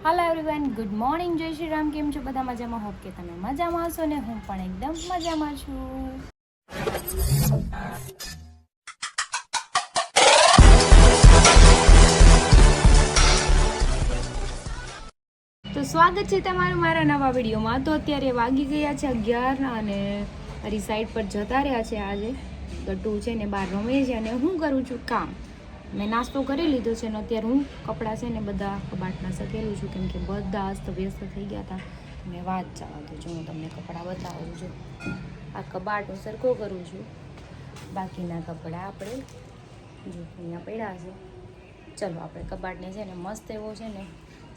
Hello everyone, good morning, જય શ્રી રામ. કેમ છો બધા? મજામાં? હોપ કે તમે મજામાં હશો ને હું પણ એકદમ મજામાં છું. તો સ્વાગત છે તમારું મારા નવા વિડીયોમાં. તો અત્યારે વાગી ગયા છે 11 અને મારી સાઈડ પર જતા રહ્યા છે. આજે ગટ્ટુ છે ને બહાર રમે છે અને હું કરું છું કામ. મેં નાસ્તો કરી લીધો છે ને અત્યારે હું કપડાં છે ને બધા કબાટના સકેલું છું, કેમ કે બધા અસ્તવ્યસ્ત થઈ ગયા હતા. મેં વાત ચાલવા દો જો હું તમને કપડાં બતાવું છું. આ કબાટ હું સરખો કરું છું, બાકીના કપડાં આપણે જો અહીંયા પડ્યા છે. ચલો આપણે કબાટને છે ને મસ્ત એવો છે ને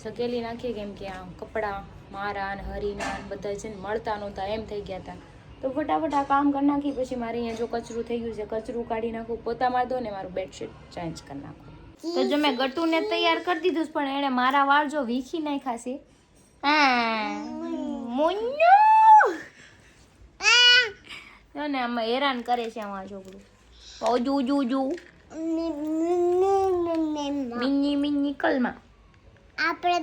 સકેલી નાખીએ, કેમ કે આ કપડાં મારા ને હરીના બધા છે ને મળતા નહોતા, એમ થઈ ગયા હતા. તો ફટાફટ આ કામ કરી નાખી. પછી મારે અહીંયા જો કચરું થઈ ગયું છે, કચરું કાઢી નાખું, પોતા મારી દો ને મારું બેડશીટ ચેન્જ કરી નાખું. તો જો મેં ગટ્ટુને તૈયાર કરી દીધું છે, પણ એણે મારા વાળ જો વીખી નાખ્યા છે. જો ને આમાં હેરાન કરે છે અમારું છોકરું. મિની મિની કલમાં આપણે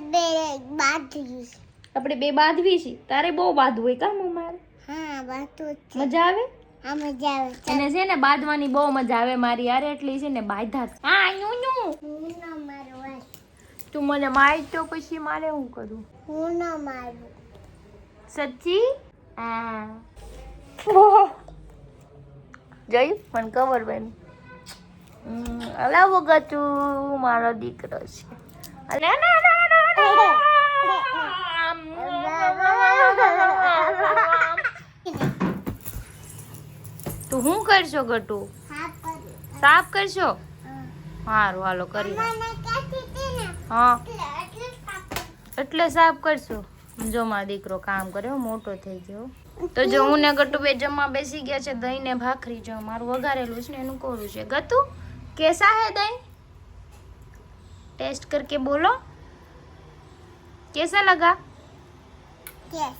બે બાંધવી છે. તારે બહુ બાંધવું હોય કામ અમારે? હા, બાતું છે. મજા આવે? હા, મજા આવે. એને છે ને બાંધવાની બહુ મજા આવે મારી યાર, એટલી છે ને બાંધા. હા નું હું ન મારું. તું મને માર તો પછી મારે શું કરું? હું ન મારું. સચ્ચી? હા જઈ પણ ખબર બેન. અલા વગતું મારો દીકરો છે. અલે ના ના તું શું કરશો ગટુ? સાફ કરશો? સારું હાલો કરી. હા એટલે સાફ કરશો. જો મારો દીકરો કામ કર્યો, મોટો થઈ ગયો. તો જો હું ને ગટુ બે જમવા બેસી ગયા છે. દહીં ને ભાખરી જો મારું વઘારેલું છે ને એનું કોરું છે. ગતુ કેસા હે દહીં? टेस्ट करके बोलो, कैसा लगा? Yes.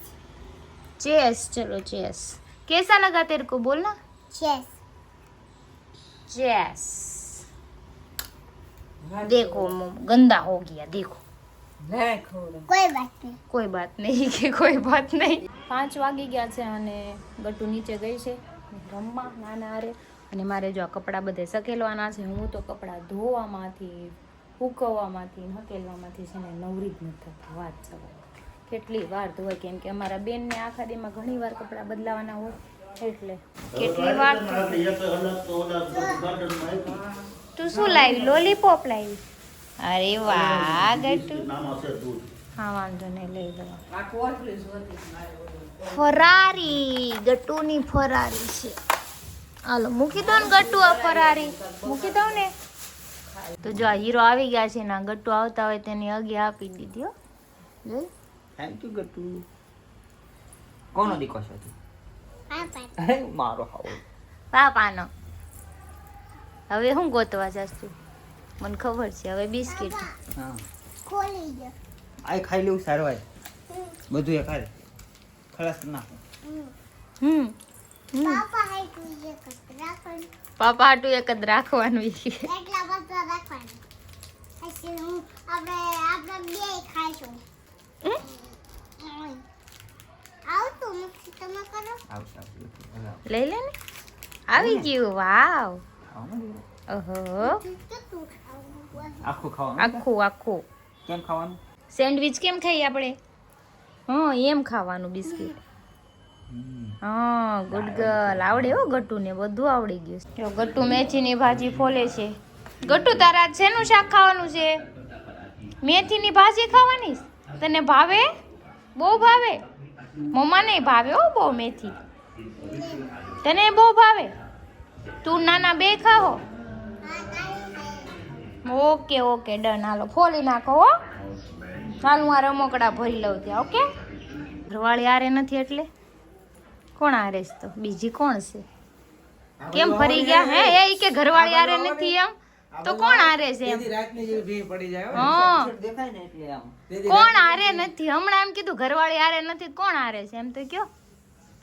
चेस, चलो चेस. कैसा लगा तेरे को बोलना? Yes. चेस. देखो गंदा हो गया, देखो. કોઈ બાત નહીં. કોઈ બાત નહીં કે કોઈ બાત નહીં. 5 વાગી ગયા છે અને ગટ્ટુ નીચે ગઈ છે રમવા નાના હારે. અને મારે જો આ કપડાં બધે સકેલવાના છે. હું તો કપડાં ધોવામાંથી, હુકવવામાંથી, હકેલવામાંથી છે ને નવરી જ નથી થતી. વાત સવારે કેટલી વાર ધોવાય, કેમ કે અમારા બેનને આખા દીમાં ઘણી વાર કપડાં બદલાવાના હોય, એટલે કેટલી વાર. તું શું લાવી? લોલીપોપ લાવી? અરે વાહ ગટ્ટુ. હા વાંધો નહીં, લઈ લો. ફરારી, ગટ્ટુની ફરારી છે. હાલો મૂકી દો ને ગટ્ટુ, આ ફરારી મૂકી દો ને. તો જો હીરો આવી ગયા છે ને ગટ્ટુ આવતા હોય તેની અગી આપી દીધી. હો જોઈ. Thank you Gattu. કોનો દીકો છે તું? પાપા. અરે મારો હાવ. પાપાનો. હવે હું ગોતવા જાસ તું? મને ખબર છે. હવે બિસ્કિટ. હા ખોલી દો. આય ખાઈ લેવું સારવાય. બધું એ ખાય. ખલાસ ના. પાપા હાઈટું એક જ રાખવાનું. પાપા હાટું એક જ રાખવાનું. એટલા બધા રાખવાનું. પછી હું આપણે બે ખાઈશું. આવતું મુક્તિ તમે કરો. લઈ લે ને. આવી ગયું. વાવ. ઓહો. કેટલું ખાવું? આખું ખાવાનું. આખું આખું. કેમ ખાવાનું? સેન્ડવિચ કેમ ખાઈએ આપણે? હા એમ ખાવાનું બિસ્કિટ. હા ગુડ ગર્લ. આવડે હો ગટ્ટુ ને, બધું આવડી ગયું. જો ગટ્ટુ મેથીની ભાજી ફોલે છે. ગટ્ટુ તારે આજ શેનું શાક ખાવાનું છે? મેથીની ભાજી ખાવાની? તને ભાવે? બહુ ભાવે? મમ્માને ભાવે હો બહુ મેથી. તને બહુ ભાવે? તું નાના બે ખાઓ. Okay okay done. હાલો ફોલી નાખો હો. ચાલું આ રમકડા ભરી લઉં ત્યાં. ઓકે. ઘરવાળી આરે નથી એટલે કોણ આરે છે? તો બીજી કોણ છે? કેમ ફરી ગયા હે? એ કે ઘરવાળી આરે નથી એમ તો કોણ આરે છે એમ? હા કોણ આરે નથી? હમણાં એમ કીધું ઘરવાળી આરે નથી, કોણ આરે છે એમ તો કયો.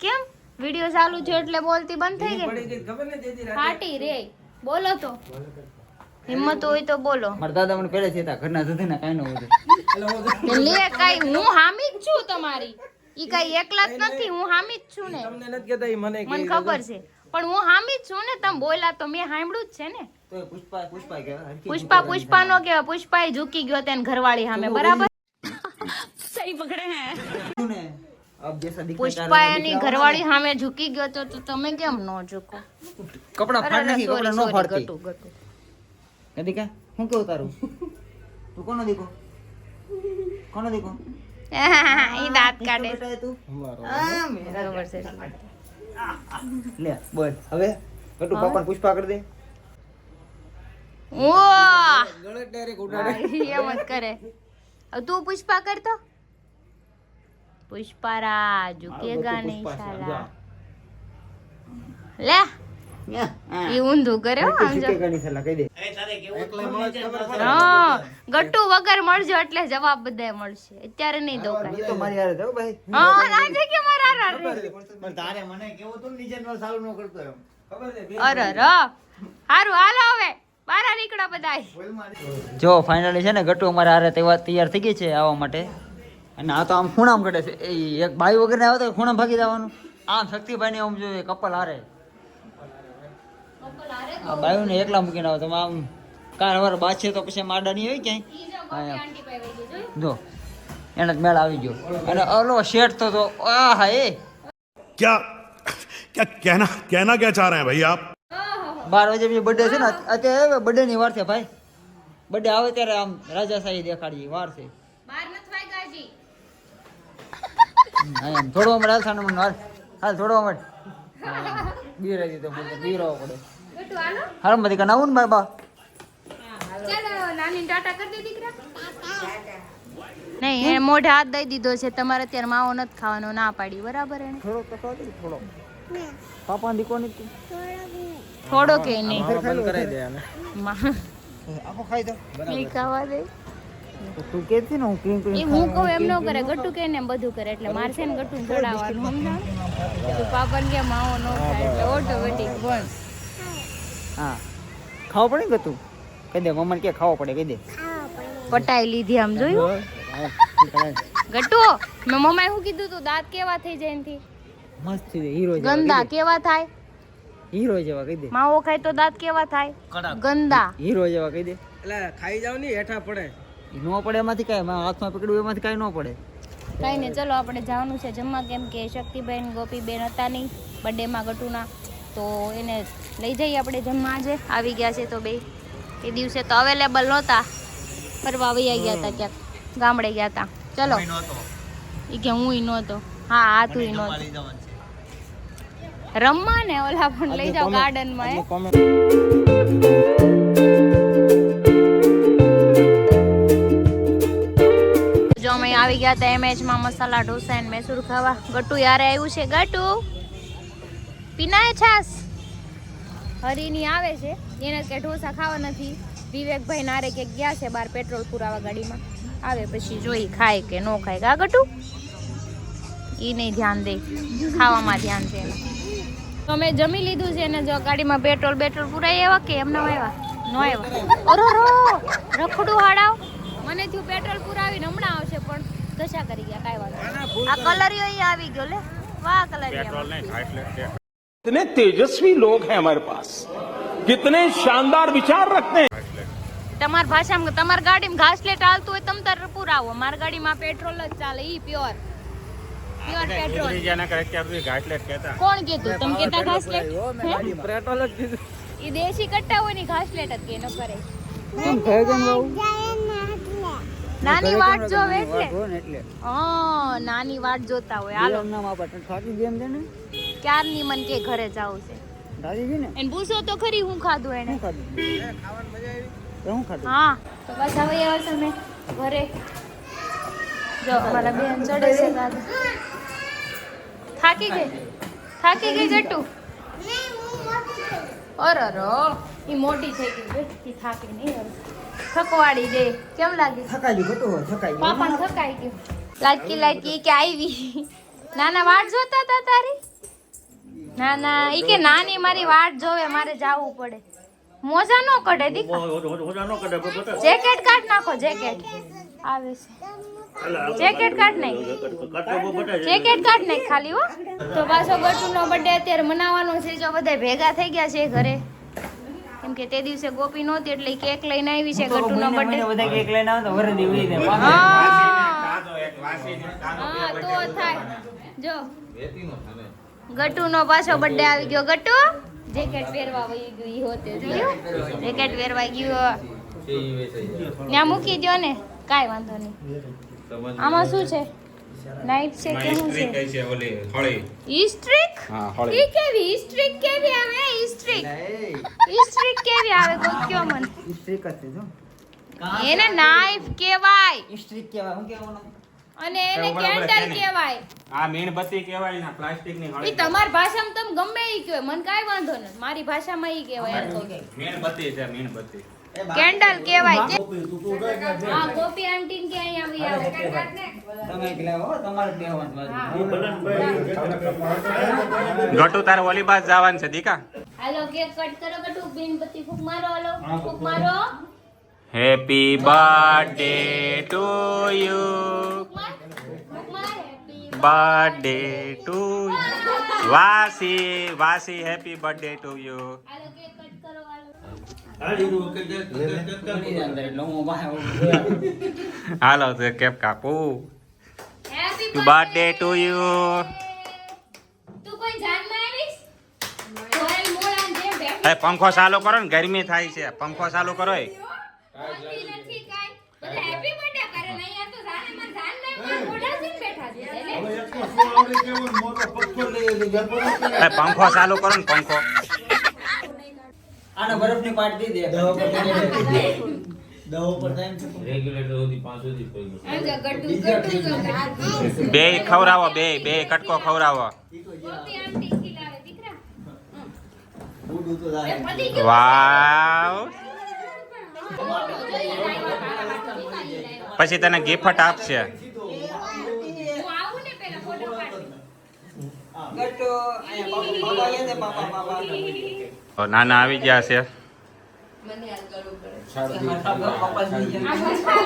કેમ વિડિયો ચાલુ છે એટલે બોલતી બંધ થઈ ગઈ? ફાટી રે. બોલો તો, હિંમત હોય તો બોલો. મારા દાદા મને પહેલે છે ઘરના ધંધે ના કાઈ ન હોય. લે કઈ હું હામી જ છું તમારી. ઈ કઈ એકલા જ નથી, હું હામી જ છું ને. તમને નથી કહેતા ઈ મને મને ખબર છે પણ હું હામી જ છું ને. તમે બોલા તો મેં સાંભળ્યું જ છે ને. તો પુષ્પા કહેવાય. હરખી પુષ્પા નો કેવાય, પુષ્પા ઝૂકી ગયો તેને ઘરવાળી સામે, બરાબર. ને અબ જૈસા દિખતા પુષ્પા એની ઘરવાળી સામે ઝૂકી ગયો તો તમે કેમ નો ઝૂકો? કપડા ફાડ નાખી, કપડા નો ફાડતી. ગટુ ગટુ. કદી કા હું કેવું તારું? તું કોનો દીકો? કોનો દીકો? ઈ દાંત કાઢે. બેટા એ તું? અમારો ખબર છે. લે બોલ હવે કટુ પાપાને પુષ્પા કરી દે. ઓહ ગળે ડાયરેક્ટ ઉડાડે. એમ જ કરે. હવે તું પુષ્પા કરતો. પુષ્પારા ઝુકેગા નહીં સાલા. લે ઈ ઊંધું કરે હો આમ જો. ઝુકેગા નહીં સાલા કહી દે. એકલા મળે તો ખબર પડે. હા ગટ્ટુ વગર મળજો એટલે જવાબ બધાય મળશે. અત્યારે નહીં દો કાંઈ. એ તો મારી હારે જાવ ભાઈ. હા રાજે કે મારા રે. પણ તારે મને કેવું તું નીચે નો સાલું નો કરતો એમ. ખબર છે બે અરે ર હારું હાલો હવે બહાર નીકળો બધાય. જો ફાઇનલી છે ને ગટુ અમારે હારે તૈયાર થઈ ગઈ છે આવવા માટે. અને આ તો આમ ખૂણામ કઢે છે. એ એક બાઈ વગર ને આવે તો ખૂણામ ભાગી જવાનું. આમ શક્તિભાઈ ને આમ જોઈએ કપલ હારે. આ બાયું ને એકલા મૂકીને આવે તો આમ કાર વાર બાછે તો પછી માડા નહીં હોય ક્યાંય. જો એને જ મેળ આવી ગયો. અને ઓલો શેઠ તો આહા એ क्या क्या कहना कहना क्या चाह रहे हैं भाई आप? 12 વાગે પછી બર્થડે છે ને અત્યારે બર્થડે ની વાર છે ભાઈ. બર્થડે આવે ત્યારે આમ રાજાશાહી દેખાડીએ વાર છે. બહાર નથી વાગ્યા હજી. એમ થોડો અમર હાલ સાનો મને હાલ થોડો અમર બીરાઈ દીધો મને બીરાવો પડે. ગટ્ટુ હાલો. હાલ મધી કન આવું ને બાબા. ચાલો નાની ટાટા કરી દે દીકરા. નહીં એને મોઢે હાથ દઈ દીધો છે. તમારે અત્યારે માવો નથી ખાવાનો ના પાડી, બરાબર એને. થોડો તો ખાવ દે થોડો. પાપા દીકો ની થોડો કે નહીં બંધ કરાઈ દે આને. આખો ખાઈ દો. નહીં ખાવા દે. તું કેતી ને હું ક્રીમ એ હું કહું એમ ન કરે. ગટ્ટુ કે ને એમ બધું કરે એટલે મારશે ને ગટ્ટુ ચડાવવાનું સમજાણ. તું પાપાને કે માવો ન ખાય એટલે ઓટોમેટિક બંધ. હા ખાવો પડે ને તું કહી દે મમ્માને કે ખાવો પડે કહી દે. પટાઈ લીધી આમ જોયું ગટ્ટુ. મેં મમ્માએ શું કીધું તું દાંત કેવા થઈ જાય એનથી? મસ્ત છે હીરો ગંદા કેવા થાય? હીરો જેવા કહી દે. માવો ખાય તો દાંત કેવા થાય? ગંદા. હીરો જેવા કહી દે. એટલે ખાઈ જાવ ની હેઠા પડે. નો પડે એમાંથી કાંઈ હાથમાં પકડ્યું એમાંથી કાંઈ ન પડે. કઈ નહીં ચલો આપણે જવાનું છે જમવા. કેમ કે શક્તિબેન ગોપીબેન હતા નહીં બર્થડેમાં ગટુના, તો એને લઈ જઈએ આપણે જમવા. આજે આવી ગયા છે તો બે એ દિવસે તો અવેલેબલ નહોતા, ફરવા વૈયા ગયા હતા ક્યાંક, ગામડે ગયા હતા. ચલો એ કે હું નહોતો. હા હા તું નહોતો રમવા ને ઓલા પણ લઈ જાઓ ગાર્ડનમાં. જો અમે આવી ગયા હતા એમએચમાં મસાલા ઢોસા અને મૈસૂર ખાવા. ગટુ યારે આવ્યું છે. ગટુ પીનાય છાસ હરીની આવે છે એને કે ઢોસા ખાવા નથી. વિવેકભાઈ નારે કે ગયા છે બહાર પેટ્રોલ પુરાવા ગાડીમાં, આવે પછી જોઈ ખાય કે ન ખાય. કા ગટુ ઈ નહીં ધ્યાન દે, ખાવામાં ધ્યાન છે એનું. તો અમે જમી લીધું છે ને જો ગાડીમાં પેટ્રોલ પુરાઈ આવ્યા કે એમ ન આવ્યા? ન આવ્યા. અરો રખડું હાડાવ. મને થયું પેટ્રોલ પુરાવીને હમણાં આવશે પણ દશા કરી ગયા. કાંઈ વાંધો નહીં. આ કલરિયો અહીં આવી ગયો. લે વાહ કલરિયો. कितने तेजस्वी लोग हैं हमारे पास, कितने शानदार विचार रखते हैं. તમારી ભાષામાં તમારી ગાડીમાં ઘાસલેટ હાલતું હોય તમ તાર પુરાવો. મારી ગાડીમાં પેટ્રોલ જ ચાલે. ઈ પ્યોર પેટ્રોલ. કોણ કીધું? તમે કેતા ઘાસલેટ? પેટ્રોલ જ કીધું. ઈ દેશી કટ્ટા હોય ની ઘાસલેટ જ કે ન કરે. નાની વાટ જોવે એટલે. હા નાની વાટ જોતા હોય. હાલો ક્યારની મન કે ઘરે જાવું છે. એને પૂછો તો ખરી હું ખાધું એને. હા તો બસ હવે આવ્યા તમે ઘરે. જો મારા બેન ચડે છે દાદા. થાકી ગઈ ગટ્ટુ. અરે ઈ મોટી થઈ ગઈ ભાઈ. ઈ થાકી નહીં હવે. થકવાડી દે. કેમ લાગે? થકાઈ ગયું ગટુ થકાઈ ગયું. પાપા થકાઈ ગયું. લાટકી કે આવી. નાના વાટ જોતા હતા તારી? ના ઈ કે નાની મારી વાટ જોવે મારે જાવું પડે. મોજા નો કઢે દીકા. જેકેટ કાઢ નાખો જેકેટ. આવે છે જેકેટ કાઢ નાખ જેકેટ કાઢ નાખ ખાલી હો. તો પાછો ગટુનો બર્થડે અત્યારે મનાવવાનો છે. જો બધા ભેગા થઈ ગયા છે ઘરે, કેમ કે તે દિવસે ગોપી નહોતી એટલે કેક લઈને આવી છે ગટુનો બર્થડે. બધા કેક લઈને આવે તો વરદી ઉઈ દે. હા તો થાય. જો ગટુનો પાછો બર્થડે આવી ગયો. ગટુ જેકેટ પહેરવા વહી ગયું ઈ હોતે જોયું, જેકેટ પહેરવા ગયું ત્યાં મૂકી દો ને, કાંઈ વાંધો નહીં. આમાં શું છે? નાઈટ છે કે શું છે? ઈસ્ટ્રીક? ઈ કેવી ઈસ્ટ્રીક કેવી આવે? ઈસ્ટ્રીક કેવી આવે કોઈ કયો મને? સ્ટ્રીક છે જો. એને નાઈફ કહેવાય સ્ટ્રીક કહેવાય. હું કહેવાનું? અને એને કેન્ડલ કહેવાય. આ મીણબત્તી કહેવાય ને પ્લાસ્ટિક ની ઈ તમારી ભાષામાં તમે ગમે ઈ કહેવાય, મને કાંઈ વાંધો નથી. મારી ભાષામાં ઈ કહેવાય. મીણબત્તી છે મીણબત્તી. કેન્ડલ કહેવાય. હા ગોપી આંટી કે અહીંયા આવી આવે. તમે એકલા હો, તમારે જ બેહવાનું. ગટુ તારે ઓલી બાજ જવાનું છે દીકા. હાલો કેક કટ કરો. ગટુ મીણબત્તી ફૂંક મારો. હાલો ફૂંક મારો. હેપી બર્થડે ટુ યુ, ફૂંક માર. Happy birthday to Vasi. Vasi happy birthday to you. હાલો કેક કટ કરો. હાલો હાલો તો કેક કાપું. Happy birthday to you. તું કોઈ જાનમાં આવીશ? જોયેલ મોળાન જેમ બેઠી એ પંખો ચાલુ કરો ને, ગરમી થાય છે. પંખો ચાલુ કરો. હોતી નથી કાંઈ. બધા હેપી બર્થડે કરે ને અહીંયા તો જાને મને જાન નહીં પણ મોઢા થી બેઠા છે. એ પંખો ચાલુ કરો ને, પંખો. આને બરફની પાટી દે. દવા પર થાય ને બે ખવડાવો, બે કટકો ખવડાવો. ગોપી આંટી ખીલાવે દીકરા. ઉડું તો જાય. એ પડી ગયું. વાવ. મોટો જોઈએ લાવ્યા. પછી તને ગિફ્ટ આપશે. હું આવું ને પેલા ફોટો પાડી. ગટ્ટો અહીંયા બાબા આવે છે. બાબા નાના આવી ગયા છે.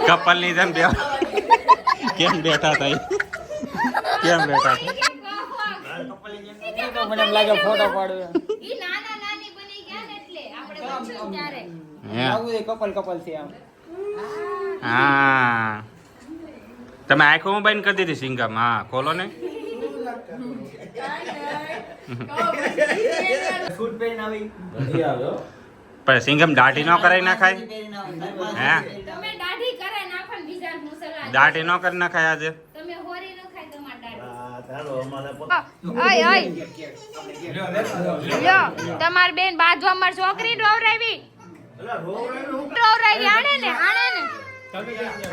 કપલ ની જેમ બે કેમ બેઠા હતા? કેમ બેઠા હતા? મને એમ લાગે ફોટો પાડવે. ઈ નાના નાની બની ગયા ને એટલે આપણે પૂછ્યું ત્યારે. હે. આવું એ કપલ છે આમ. હા, તમે આંખો બંધ કરી દીધી સિંગમ. હા ખોલો ને. સૂટ પહેરીને આવી. પણ સિંગમ દાઢી ન કરાઈ નાખાય. હે, તમે દાઢી કરાય નાખો ને બીજા મુસલમાન. દાઢી ન કરી નાખાય આજે. તમે હોરી ન ખાય તમાર દાઢી. લ્યો તમાર બેન બાજવા માર છોકરી ડોવરાવી. ડોવરાવી આણે ને.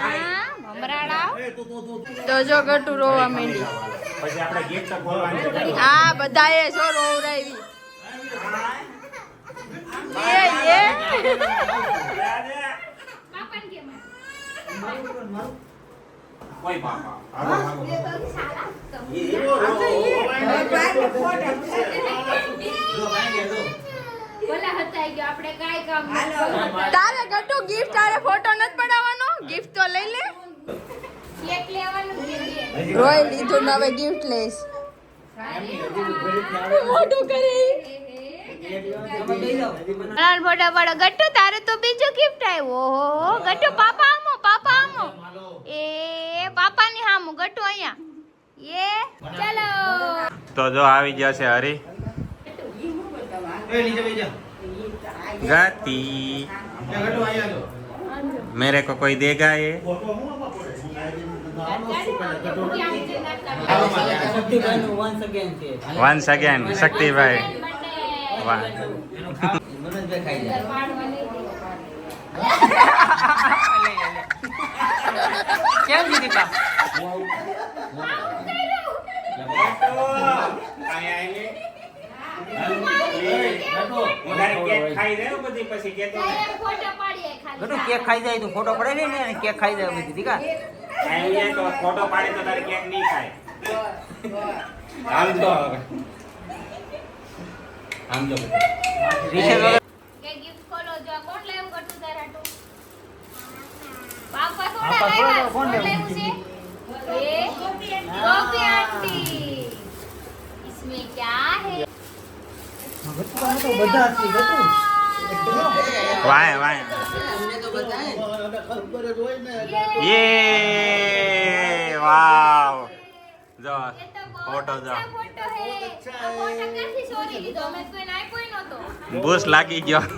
હા મમરાડા. તો જો ગટુ રોવા માંડી. પછી આપણે ગિફ્ટ ખોલવાની. હા બધાએ જો રોવરાવી. એ પાપન કે માર. કોઈ બાપા. ભલા હતા ગયો આપણે કાઈ કામ નથી. તારે ગટુ ગિફ્ટ તારે ફોટો નથી પડાવવાનો. ગિફ્ટ તો લઈ લે. કેક લેવાનું કે દે. રોય લીધું ને હવે ગિફ્ટ લઈશ. મોટું કરી. નાન ફોટા પાડો. ગટ્ટુ તારે તો બીજું ગિફ્ટ આવ્યું. ઓહો ગટ્ટુ પાપા આમો. એ પાપાની હામું ગટ્ટુ અહીંયા. ચલો તો જો આવી ગયા છે હરી. गाती मेरे को कोई देगा ये? वंस अगेन शक्ति भाई. કેમ દીધી પા? ગટુ કેક ખાઈ જાય તો ફોટો પડે ને, કેક ખાઈ જાય બધી દીકા. ફોટો પાડે તો તારે કેક નહીં ખાય. આમ તો કે ગિફ્ટ ખોલો. જો કોણ લાવ્યું ગટ્ટુ તારાટું? પાપા પાપા થોડા થોડા લાવ્યા. કોણ કોણ લાવ્યું? લાવ્યું છે? ये गोपी आंटी. इसमें क्या है? બધા છે ગટુ. વાય વાય યે વાવ જો ये तो बहुत फोटो अच्छा जा फोटो है. આ फोटो ક્યાંથી ચોરી લીધો? અમે કોઈને આપ્યો નહોતો. બૂસ લાગી ગયો ના,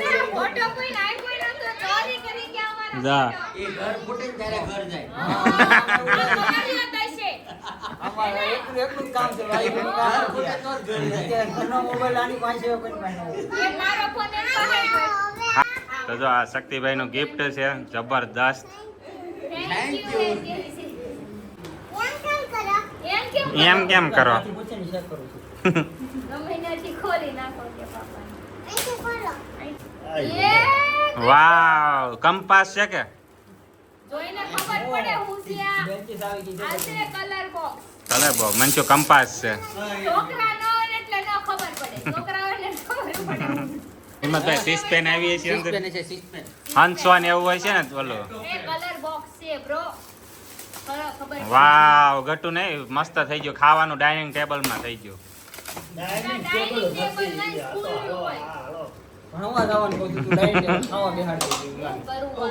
ના, फोटो કોઈને આપ્યો નહોતો. ચોરી કરી ગયા અમારા જા. photo. એ ઘર ફૂટે ને ત્યારે ઘર જાય. આ તમારી વાત હશે. અમારે એકલું જ કામ છે ભાઈ. ઘર ફૂટે તો જ ઘર જાય. ઘરનો મોબાઈલ આની પાસે હોય, કોઈની પાસે ન હોય. એ મારો ફોન એમ પાસે હોય. તો જો આ શક્તિભાઈ નું ગિફ્ટ છે જબરદસ્ત Thank you. એમ કેમ કરો એમ કેમ એમ કેમ કરો આથી પૂછે ને check કરું છું. ગમે ત્યાંથી ખોલી નાખો કે પાપાને. અહીંથી ખોલો એ વાવ કંપાસ છે કે જોઈને ખબર પડે હું છે આ. બેન્ચીસ આવી ગઈ આ છે. છે કલર બોક્સ. ચલે બો મંચો કંપાસ છે છોકરા ન હોય ને એટલે ન ખબર પડે. છોકરા હોય ને ખબર પડે. હિંમતભાઈ સીસ પેન આવી છે અંદર Six pen છે, six pen. હંસવાન એવું હોય છે ને ઓલું એ કલર બોક્સ છે બ્રો. ખબર છે. વાવ ગટુ નહીં મસ્ત થઈ ગયું ખાવાનું ડાઇનિંગ ટેબલ માં થઈ ગયું ડાઇનિંગ ટેબલ ના સ્કૂલ હોય. ભણવા જવાનું કહું છું, તું dining table ખાવા બેહાડી દે. કરવું હોય.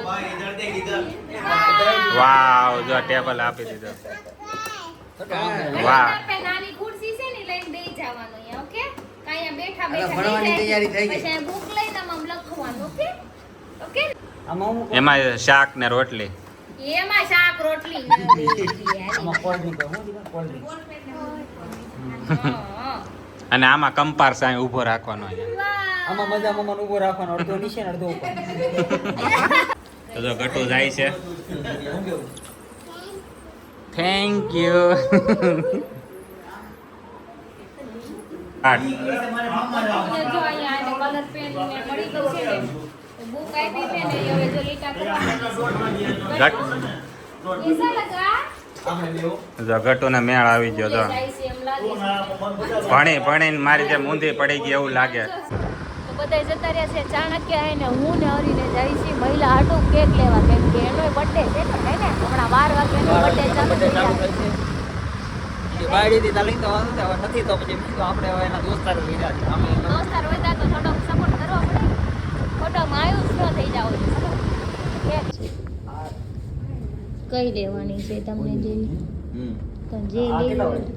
વાવ જો ટેબલ આપી દીધો વાહ આપણે નાની ખુરશી છે ને લઈને બેસી જવાનું અહીંયા, ઓકે? કાંઈ બેઠા હવે બેઠા ભણવાની બેસાય. તૈયારી થઈ ગઈ. પછી બુક લઈને આમ લખવાનું, ઓકે? ઓકે? આમાં હું એમાં શાક ને રોટલી એમાં શાક રોટલી આમાં cold drink હોય. હું દીધું cold drink. હા. અને આમાં કંપાર સાંઈ ઊભો રાખવાનો અહીંયા વાહ. આમાં મજા મમ્માને ઊભો રાખવાનો, અડધો નીચે ને અડધો ઉપર. તો જો ગટુ જાય છે થેન્ક યુ અને જો અહીંયા આને કલર પેન ને મળી ગયું છે ને બુક આપી છે ને હવે જો લીટા કરવાના એસા લગા જો ગટુ ને મેળ આવી ગયો તો જાય છે એમ લાગે છે. ભણીને મારી જેમ ઊંધી પડી ગઈ એવું લાગે તો બધા જતા રહ્યા છે ચાણક્ય હે ને હું ને હરીને જાય છે મહિલા હાટુ કેક લેવા કેમ કે એનો બર્થડે છે ને હે ને હમણાં 12 વાગે એનો બર્થડે ચાલુ થઈ જાય. એ બાયડીથી તાલીમ તો વાંધો નથી, હવે નથી તો પછી બીજું આપણે હવે એના દોસ્તારો લીધા છે. અમે એમ દોસ્તાર હોય તો થોડોક સપોર્ટ કરવો પડે. ખોટો માયુસ ન થઈ જાવ કઈ લેવાની છે તમને જેવી તો જે આ કેટલા લેવી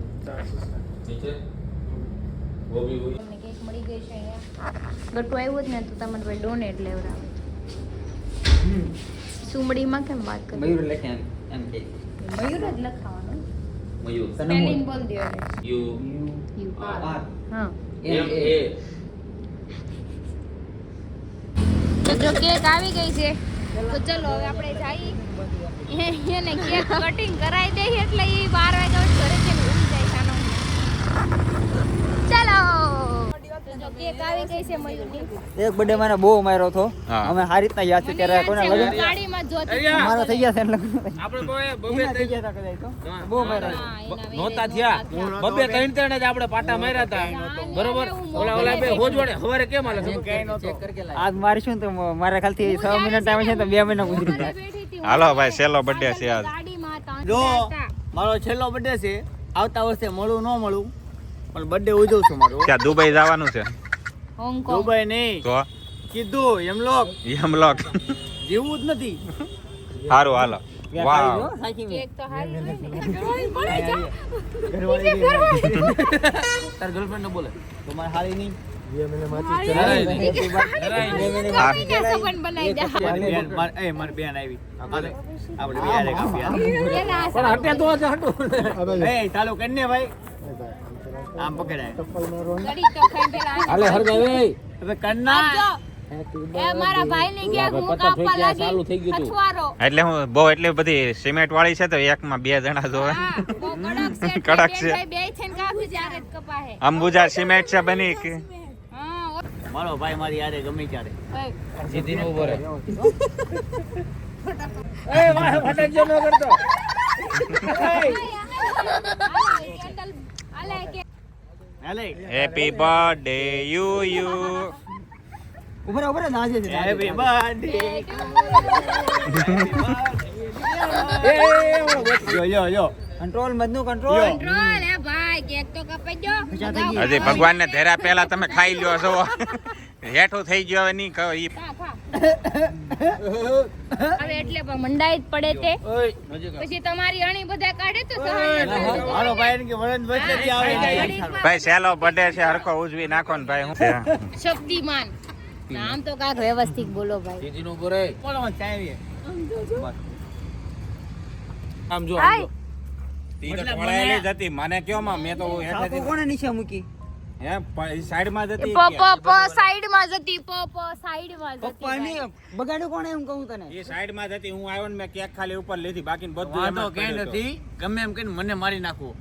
હોય? તમને કેક મળી ગઈ છે અહીંયા ગટુ આવ્યું જ ને તો તમને ભાઈ ડોનેટ લેવડાવે. સુમડીમાં કેમ વાત કરી મયુર લખે એમ કે મયુર જ લખાવાનું મયુર સ્પેલિંગ બોલ દો એટલે યુ યુ આર હા એમ એ તો જો કેક આવી ગઈ છે તો ચલો હવે આપણે જઈએ એને કેક કટિંગ કરાવી દઈએ એટલે એ 12 વાગ્યા ઘરે છે ઉડી જાય સાનો ચાલો તો જો કેક આવી ગઈ છે મયુરની એક બર્થડે મને બહુ માર્યો હતો. હા. અમે સારી રીતના યાદ છે ત્યારે કોના લગન ગાડીમાં જોતી અમારા થઈ ગયા છે ને લગન. આપણે કોઈ બબે એના થઈ ગયા હતા કદાચ તો. બહુ માર્યો. હા, એના નહોતા વેરે થયા નહોતા બબે ત્રણ ત્રણ જ આપણે પાટા માર્યા હતા બરોબર ઓલા બે હોજવાડે હવારે કેમ હાલે ખબર ચેક કરકે લાય. આજ મારીશું ને તો મારા ખ્યાલથી 6 મિનિટ ટાઈમ છે તો 2 મહિના ગુજરી જાય. બેઠી હતી. હાલો ભાઈ છેલ્લો બર્થડે છે આજ ગાડીમાં હતા. જો મારો છેલ્લો બર્થડે છે, આવતા વર્ષે મળું ન મળું પણ બર્થડે ઉજવું છું મારો. ત્યાં દુબઈ જવાનું છે હોંગકોંગ દુબઈ નહીં તો કીધું એમલોક યમલોક જીવવું જ નથી. સારું હાલો વાવ સાચી મેં. કેક તો હારી હોય ને. ઘરવાળી પડે જા. ઘરવાળી નીચે ઘરવાળી. તાર ગર્લફ્રેન્ડ ને બોલે તો મારે હારી નહીં. હારી ધરાય નહીં. નહીં. ધરાય નહીં. કપીને સંબંધ બનાવી દે. મારી બેન મારી બેન આવી હાલે. આપણે બે હારે કાપી હાલે. એના પણ હટે તો જ હટું. એ ચાલુ કરીને ભાઈ આમ પકડાય ઘડી તો ખાઈ પેલા આને હાલે હરગાવે હવે કન્ના આપજો. એ મારા ભાઈની કેક હું કાપવા લાગી અથવારો. એટલે હું બહુ એટલી બધી સિમેન્ટ વાળી છે તો એકમાં 2 જણા જોવે હા, બહુ કડક છે. કડક છે. બે ભાઈ થઈને કાપી જ્યારે જ કપાહે. અંબુજા સિમેન્ટ છે બની કે હા, મારો ભાઈ મારી યારે ગમે ત્યારે ઓય. સીધી નો ઉભો રહે એ વાહ ફટક જો ન કરતો કેન્ડલ આલે કે હાલે હેપી બર્થડે યુ યુ ઉભરે નાચે છે હેપી બર્થડે yo કંટ્રોલ મધનું કંટ્રોલ કંટ્રોલ હે ભાઈ કેક તો કપાઈ ગયો હજી ભગવાનને ધેરા પહેલા તમે ખાઈ લ્યો છો હેઠું થઈ ગયો હવે નહીં કહો ઈ હવે એટલે પણ મંડાઈ જ પડે તે ઓય પછી તમારી અણી બધા કાઢે તો સહન ન થાય. હાલો ભાઈ કે વળન બચે આવે ભાઈ સહેલો બર્થડે છે હરખો ઉજવી નાખો ને ભાઈ હું શક્તિમાન નામ તો કાક વ્યવસ્થિત બોલો ભાઈ જીજીનું બોરે બોલો ચાવી આમ જો આય ઈ તો ઢોળાયેલી જ હતી મને કયો માં મેં તો સાપો કોણે નીચે મૂકી હે સાઈડ માં જતી પ સાઈડ માં જતી પ સાઈડ માં જતી પપ્પા ને બગાડ્યું કોણે એમ કહું તને એ સાઈડ માં જતી હું આવ્યો ને મેં કેક ખાલી ઉપર લીધી બાકી બધું વાંધો એમાં જ કઈ પડ્યું હતું. નથી ગમે એમ કહીને મને મારી નાખવું